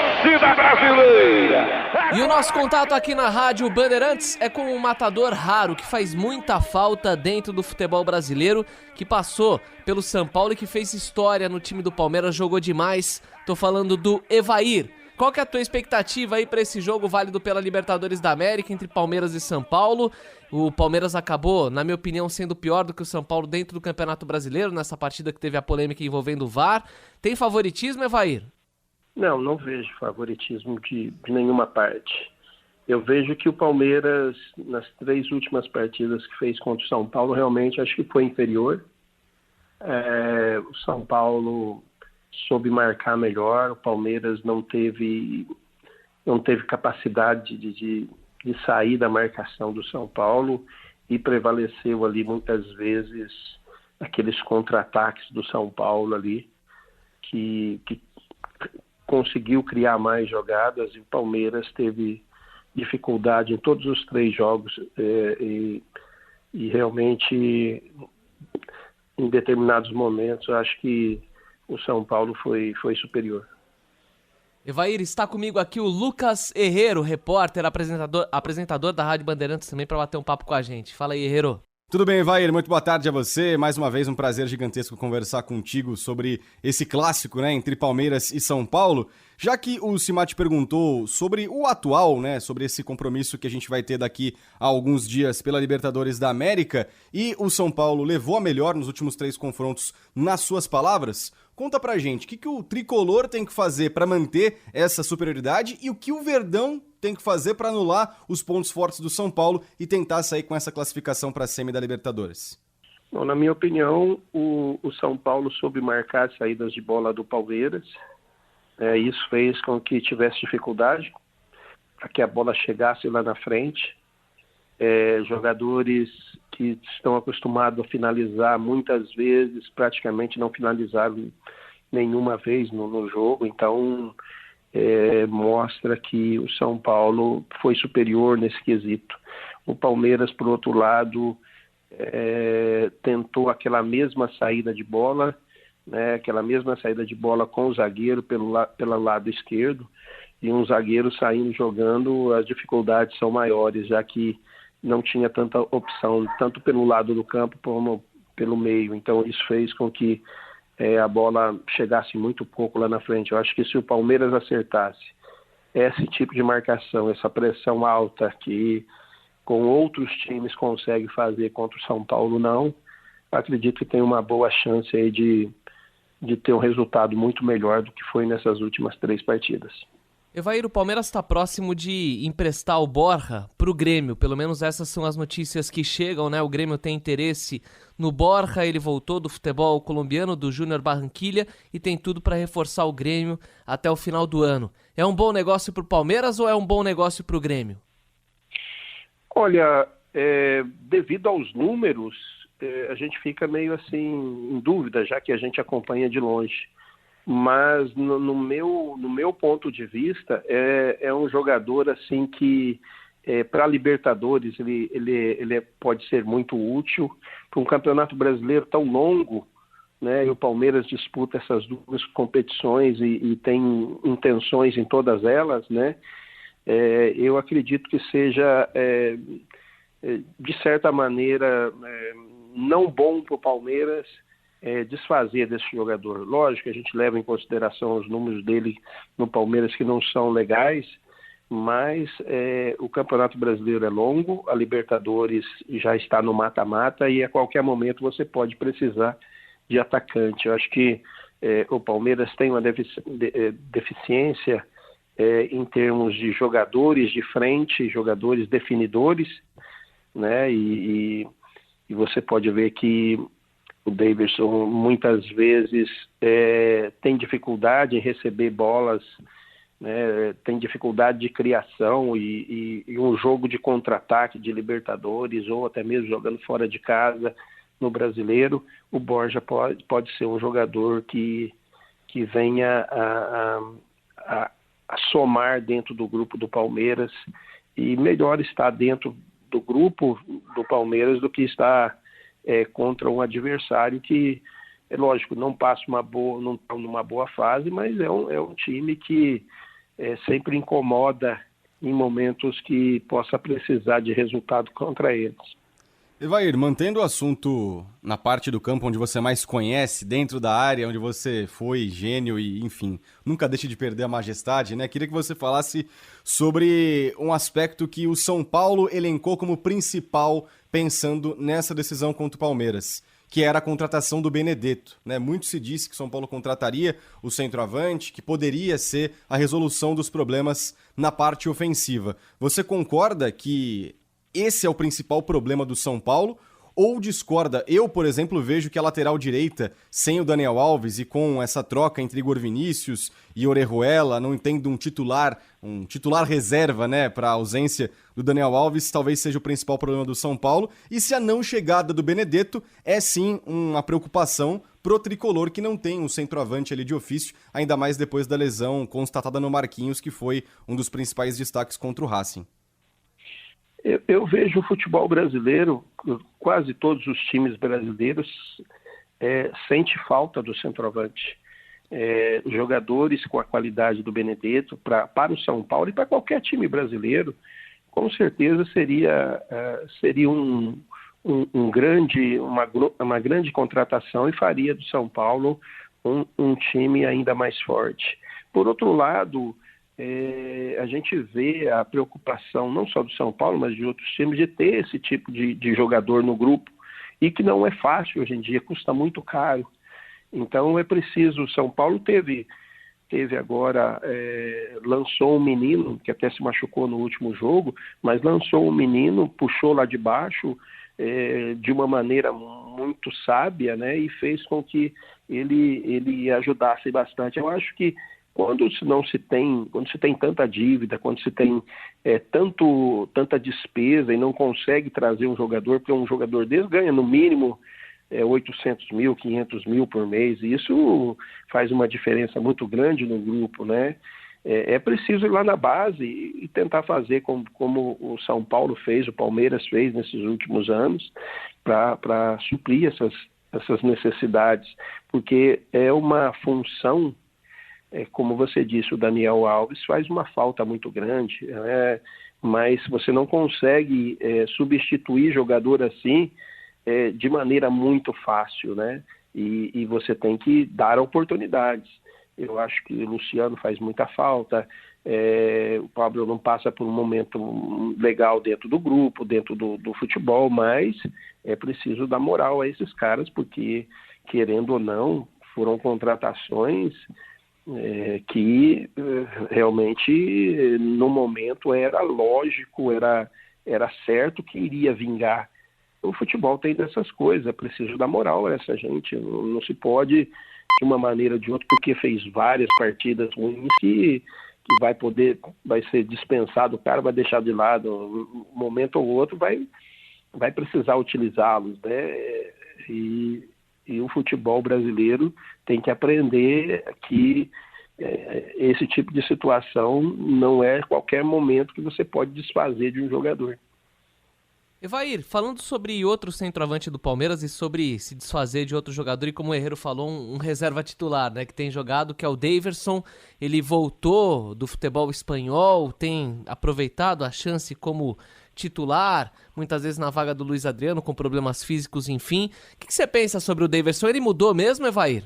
torcida brasileira. E o nosso contato aqui na Rádio Bandeirantes é com um matador raro que faz muita falta dentro do futebol brasileiro, que passou pelo São Paulo e que fez história no time do Palmeiras, jogou demais. Tô falando do Evair. Qual que é a tua expectativa aí para esse jogo válido pela Libertadores da América entre Palmeiras e São Paulo? O Palmeiras acabou, na minha opinião, sendo pior do que o São Paulo dentro do Campeonato Brasileiro, nessa partida que teve a polêmica envolvendo o VAR. Tem favoritismo, Evair? Não vejo favoritismo de nenhuma parte. Eu vejo que o Palmeiras, nas 3 últimas partidas que fez contra o São Paulo, realmente acho que foi inferior. O São Paulo soube marcar melhor, o Palmeiras não teve capacidade de sair da marcação do São Paulo e prevaleceu ali muitas vezes aqueles contra-ataques do São Paulo ali, que conseguiu criar mais jogadas, e o Palmeiras teve dificuldade em todos os 3 jogos e realmente em determinados momentos eu acho que o São Paulo foi superior. Evair, está comigo aqui o Lucas Herrero, repórter, apresentador da Rádio Bandeirantes também, para bater um papo com a gente. Fala aí, Herrero. Tudo bem, Evair? Muito boa tarde a você. Mais uma vez, um prazer gigantesco conversar contigo sobre esse clássico, né, entre Palmeiras e São Paulo. Já que o Simate perguntou sobre o atual, né, sobre esse compromisso que a gente vai ter daqui a alguns dias pela Libertadores da América, e o São Paulo levou a melhor nos últimos 3 confrontos, nas suas palavras, conta pra gente, o que o Tricolor tem que fazer para manter essa superioridade e o que o Verdão tem que fazer para anular os pontos fortes do São Paulo e tentar sair com essa classificação para a semi da Libertadores? Bom, na minha opinião, o São Paulo soube marcar as saídas de bola do Palmeiras. Isso fez com que tivesse dificuldade para que a bola chegasse lá na frente. Jogadores que estão acostumados a finalizar muitas vezes, praticamente não finalizaram nenhuma vez no jogo. Então, mostra que o São Paulo foi superior nesse quesito. O Palmeiras, por outro lado, tentou aquela mesma saída de bola, né, aquela mesma saída de bola com o zagueiro pelo lado esquerdo, e um zagueiro saindo jogando, as dificuldades são maiores, já que não tinha tanta opção, tanto pelo lado do campo como pelo meio. Então isso fez com que a bola chegasse muito pouco lá na frente. Eu acho que se o Palmeiras acertasse esse tipo de marcação, essa pressão alta que com outros times consegue fazer contra o São Paulo, não, acredito que tem uma boa chance aí de ter um resultado muito melhor do que foi nessas últimas 3 partidas. Evair, o Palmeiras está próximo de emprestar o Borja para o Grêmio, pelo menos essas são as notícias que chegam, né? O Grêmio tem interesse no Borja, ele voltou do futebol colombiano, do Júnior Barranquilla, e tem tudo para reforçar o Grêmio até o final do ano. É um bom negócio para o Palmeiras ou é um bom negócio para o Grêmio? Olha, devido aos números, a gente fica meio assim em dúvida, já que a gente acompanha de longe. Mas no meu ponto de vista, é um jogador assim que para a Libertadores ele pode ser muito útil. Para um campeonato brasileiro tão longo, né, e o Palmeiras disputa essas 2 competições e tem intenções em todas elas, né, eu acredito que seja de certa maneira não bom para o Palmeiras desfazer desse jogador. Lógico que a gente leva em consideração os números dele no Palmeiras, que não são legais, mas o Campeonato Brasileiro é longo, a Libertadores já está no mata-mata e a qualquer momento você pode precisar de atacante. Eu acho que o Palmeiras tem uma deficiência em termos de jogadores de frente, jogadores definidores, né? E você pode ver que o Daverson muitas vezes tem dificuldade em receber bolas, né, tem dificuldade de criação e um jogo de contra-ataque de Libertadores ou até mesmo jogando fora de casa no Brasileiro, o Borja pode ser um jogador que venha a somar dentro do grupo do Palmeiras, e melhor estar dentro do grupo do Palmeiras do que estar contra um adversário que, é lógico, não passa não está numa boa fase, mas é um time que sempre incomoda em momentos que possa precisar de resultado contra eles. Evair, mantendo o assunto na parte do campo onde você mais conhece, dentro da área onde você foi gênio e, enfim, nunca deixe de perder a majestade, né? Queria que você falasse sobre um aspecto que o São Paulo elencou como principal pensando nessa decisão contra o Palmeiras, que era a contratação do Benedetto, né? Muito se disse que São Paulo contrataria o centroavante, que poderia ser a resolução dos problemas na parte ofensiva. Você concorda que esse é o principal problema do São Paulo? Ou discorda? Eu, por exemplo, vejo que a lateral direita, sem o Daniel Alves e com essa troca entre Igor Vinícius e Orejuela, não entendo um titular reserva, né, para a ausência do Daniel Alves, talvez seja o principal problema do São Paulo. E se a não chegada do Benedetto é sim uma preocupação pro tricolor, que não tem um centroavante ali de ofício, ainda mais depois da lesão constatada no Marquinhos, que foi um dos principais destaques contra o Racing. Eu vejo o futebol brasileiro, quase todos os times brasileiros sente falta do centroavante. Jogadores com a qualidade do Benedetto para o São Paulo e para qualquer time brasileiro, com certeza seria uma grande contratação e faria do São Paulo um time ainda mais forte. Por outro lado, a gente vê a preocupação não só do São Paulo, mas de outros times, de ter esse tipo de jogador no grupo, e que não é fácil hoje em dia, custa muito caro. Então é preciso, o São Paulo teve agora, lançou um menino, que até se machucou no último jogo, mas lançou um menino, puxou lá de baixo, de uma maneira muito sábia, né, e fez com que ele ajudasse bastante. Eu acho que quando se tem tanta dívida, quando se tem tanta despesa e não consegue trazer um jogador, porque um jogador desse ganha no mínimo 800 mil, 500 mil por mês, e isso faz uma diferença muito grande no grupo, né? É preciso ir lá na base e tentar fazer como o São Paulo fez, o Palmeiras fez nesses últimos anos, para suprir essas necessidades, porque é uma função. Como você disse, o Daniel Alves faz uma falta muito grande, mas você não consegue substituir jogador assim de maneira muito fácil, né? E você tem que dar oportunidades. Eu acho que o Luciano faz muita falta, o Pablo não passa por um momento legal dentro do grupo, dentro do futebol, mas é preciso dar moral a esses caras, porque, querendo ou não, foram contratações que realmente no momento era lógico, era certo que iria vingar. O futebol tem dessas coisas, é preciso dar moral a essa gente, não se pode de uma maneira ou de outra, porque fez várias partidas ruins que vai ser dispensado, o cara vai deixar de lado, um momento ou outro vai precisar utilizá-los, né? E o futebol brasileiro tem que aprender que esse tipo de situação não é qualquer momento que você pode desfazer de um jogador. Evair, falando sobre outro centroavante do Palmeiras e sobre se desfazer de outro jogador, e como o Herrero falou, um reserva titular, né, que tem jogado, que é o Daverson. Ele voltou do futebol espanhol, tem aproveitado a chance como titular, muitas vezes na vaga do Luiz Adriano, com problemas físicos, enfim. O que você pensa sobre o Daverson? Ele mudou mesmo, Evair?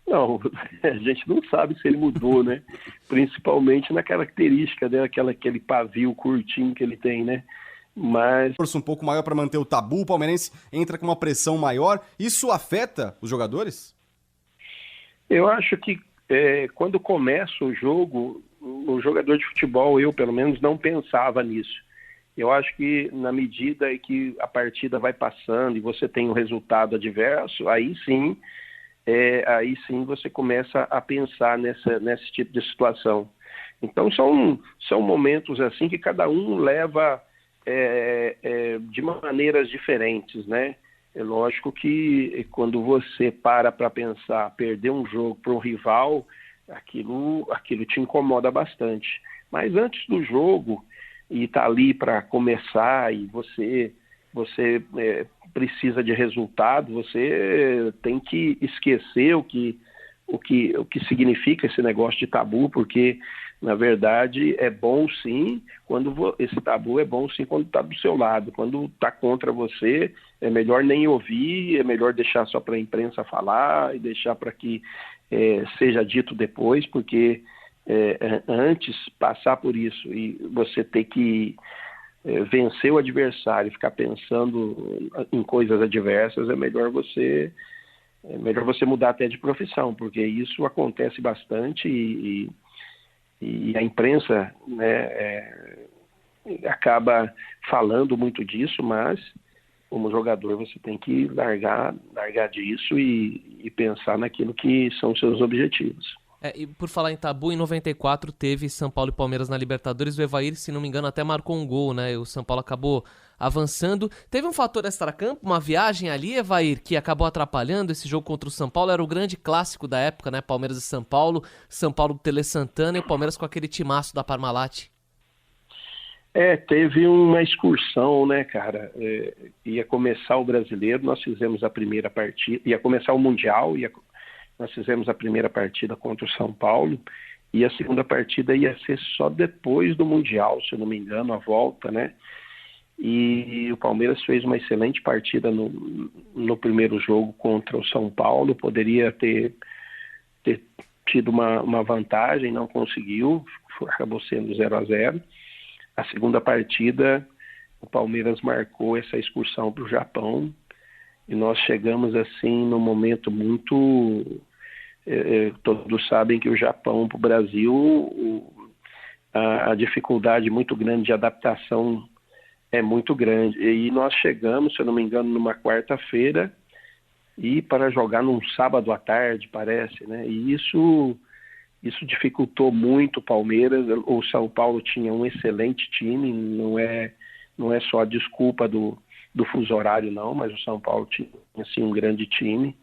Não, a gente não sabe se ele mudou, né? Principalmente na característica dele, aquele pavio curtinho que ele tem, né? Mas Força um pouco maior para manter o tabu, o palmeirense entra com uma pressão maior. Isso afeta os jogadores? Eu acho que quando começa o jogo, o jogador de futebol, eu pelo menos não pensava nisso. Eu acho que na medida em que a partida vai passando e você tem um resultado adverso, aí sim você começa a pensar nesse tipo de situação. Então são momentos assim que cada um leva de maneiras diferentes, né? É lógico que quando você para pensar, perder um jogo para um rival, aquilo te incomoda bastante. Mas antes do jogo, e tá ali para começar, e você precisa de resultado, você tem que esquecer o o que significa esse negócio de tabu, porque, na verdade, é bom sim, esse tabu é bom sim quando está do seu lado. Quando está contra você, é melhor nem ouvir, é melhor deixar só para a imprensa falar e deixar para que seja dito depois, porque antes passar por isso e você ter que vencer o adversário, ficar pensando em coisas adversas, é melhor você mudar até de profissão, porque isso acontece bastante e a imprensa, né, acaba falando muito disso, mas como jogador você tem que largar disso e pensar naquilo que são seus objetivos. E por falar em tabu, em 94 teve São Paulo e Palmeiras na Libertadores, o Evair, se não me engano, até marcou um gol, né? O São Paulo acabou avançando. Teve um fator extracampo, uma viagem ali, Evair, que acabou atrapalhando esse jogo contra o São Paulo. Era o grande clássico da época, né? Palmeiras e São Paulo do Tele Santana e o Palmeiras com aquele timaço da Parmalat. Teve uma excursão, né, cara? Ia começar o Brasileiro, nós fizemos a primeira partida, ia começar o Mundial, nós fizemos a primeira partida contra o São Paulo e a segunda partida ia ser só depois do Mundial, se eu não me engano, a volta, né? E o Palmeiras fez uma excelente partida no primeiro jogo contra o São Paulo, poderia ter tido uma vantagem, não conseguiu, acabou sendo 0-0. A segunda partida, o Palmeiras marcou essa excursão para o Japão, e nós chegamos assim num momento muito... todos sabem que o Japão para o Brasil, a dificuldade muito grande de adaptação é muito grande. E nós chegamos, se eu não me engano, numa quarta-feira e para jogar num sábado à tarde, parece, né? E isso dificultou muito o Palmeiras. O São Paulo tinha um excelente time, não é só a desculpa do fuso horário, não, mas o São Paulo tinha assim, um grande time,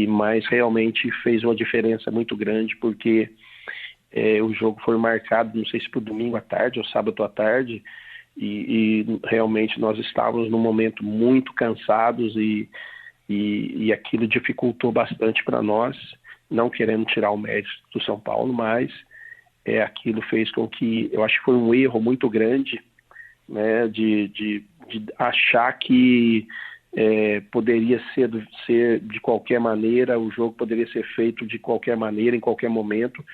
mas realmente fez uma diferença muito grande, porque o jogo foi marcado, não sei se para o domingo à tarde ou sábado à tarde, e realmente nós estávamos num momento muito cansados e aquilo dificultou bastante para nós, não querendo tirar o mérito do São Paulo, mas aquilo fez com que, eu acho que foi um erro muito grande, né, de achar que poderia ser de qualquer maneira, o jogo poderia ser feito de qualquer maneira, em qualquer momento,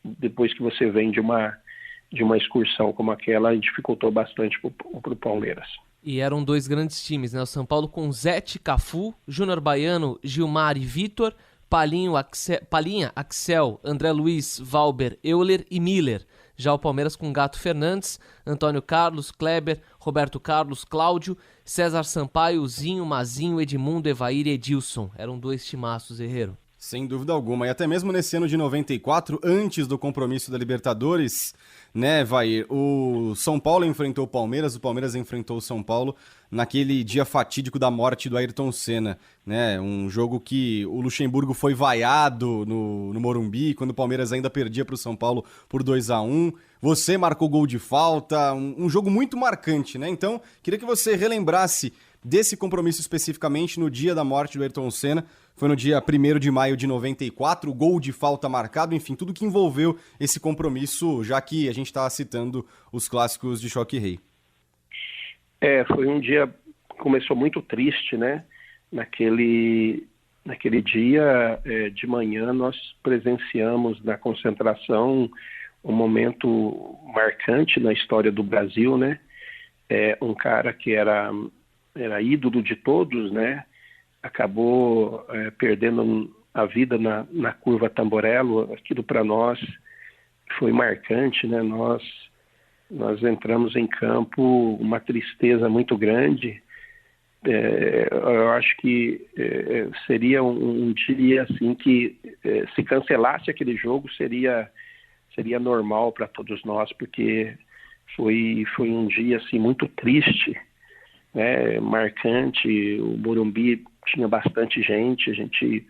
depois que você vem de uma excursão como aquela, dificultou bastante para o Palmeiras. E eram dois grandes times, né? O São Paulo com Zete, Cafu, Júnior Baiano, Gilmar e Vitor, Palinha, Axel, André Luiz, Valber, Euler e Miller. Já o Palmeiras com Gato Fernandes, Antônio Carlos, Kleber, Roberto Carlos, Cláudio, César Sampaio, Zinho, Mazinho, Edmundo, Evair e Edilson. Eram dois timaços, Herrero. Sem dúvida alguma. E até mesmo nesse ano de 94, antes do compromisso da Libertadores, né, Evair, o São Paulo enfrentou o Palmeiras enfrentou o São Paulo naquele dia fatídico da morte do Ayrton Senna, né? Um jogo que o Luxemburgo foi vaiado no Morumbi, quando o Palmeiras ainda perdia para o São Paulo por 2-1. Você marcou gol de falta, um jogo muito marcante, né? Então, queria que você relembrasse desse compromisso especificamente no dia da morte do Ayrton Senna. Foi no dia 1º de maio de 94, o gol de falta marcado, enfim, tudo que envolveu esse compromisso, já que a gente está citando os clássicos de Choque Rei. Foi um dia que começou muito triste, né? Naquele dia de manhã nós presenciamos na concentração um momento marcante na história do Brasil, né? Um cara que era ídolo de todos, né? Acabou perdendo a vida na curva Tamborello. Aquilo para nós foi marcante, né? Nós entramos em campo uma tristeza muito grande. Eu acho que seria um dia assim que se cancelasse aquele jogo seria normal para todos nós, porque foi um dia assim muito triste, né? Marcante. O Morumbi tinha bastante gente, a gente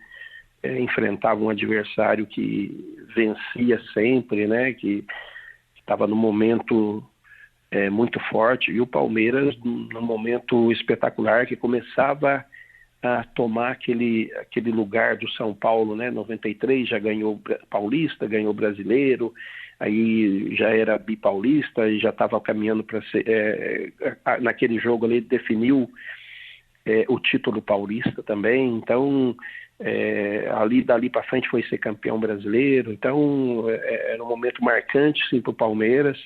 enfrentava um adversário que vencia sempre, né? Que estava num momento muito forte, e o Palmeiras num momento espetacular, que começava a tomar aquele lugar do São Paulo, né? 93 já ganhou Paulista, ganhou Brasileiro, aí já era bipaulista e já estava caminhando para ser... naquele jogo ali definiu o título paulista também, então dali para frente foi ser campeão brasileiro, então era um momento marcante sim para o Palmeiras.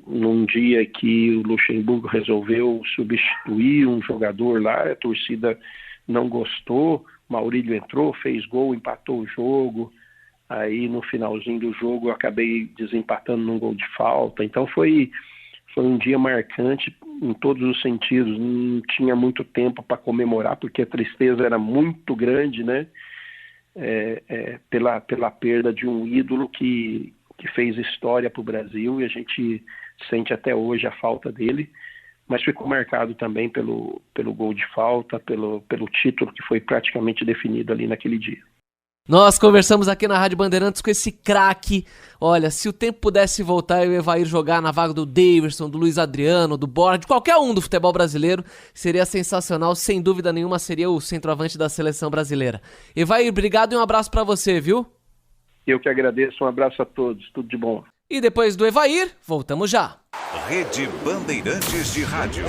Num dia que o Luxemburgo resolveu substituir um jogador lá, a torcida não gostou, Maurílio entrou, fez gol, empatou o jogo, aí no finalzinho do jogo eu acabei desempatando num gol de falta, então foi um dia marcante em todos os sentidos, não tinha muito tempo para comemorar, porque a tristeza era muito grande, né? Pela perda de um ídolo que fez história para o Brasil, e a gente sente até hoje a falta dele, mas ficou marcado também pelo gol de falta, pelo título que foi praticamente definido ali naquele dia. Nós conversamos aqui na Rádio Bandeirantes com esse craque. Olha, se o tempo pudesse voltar e o Evair jogar na vaga do Daverson, do Luiz Adriano, do Borja, de qualquer um do futebol brasileiro, seria sensacional, sem dúvida nenhuma seria o centroavante da seleção brasileira. Evair, obrigado e um abraço pra você, viu? Eu que agradeço, um abraço a todos, tudo de bom. E depois do Evair, voltamos já. Rede Bandeirantes de Rádio.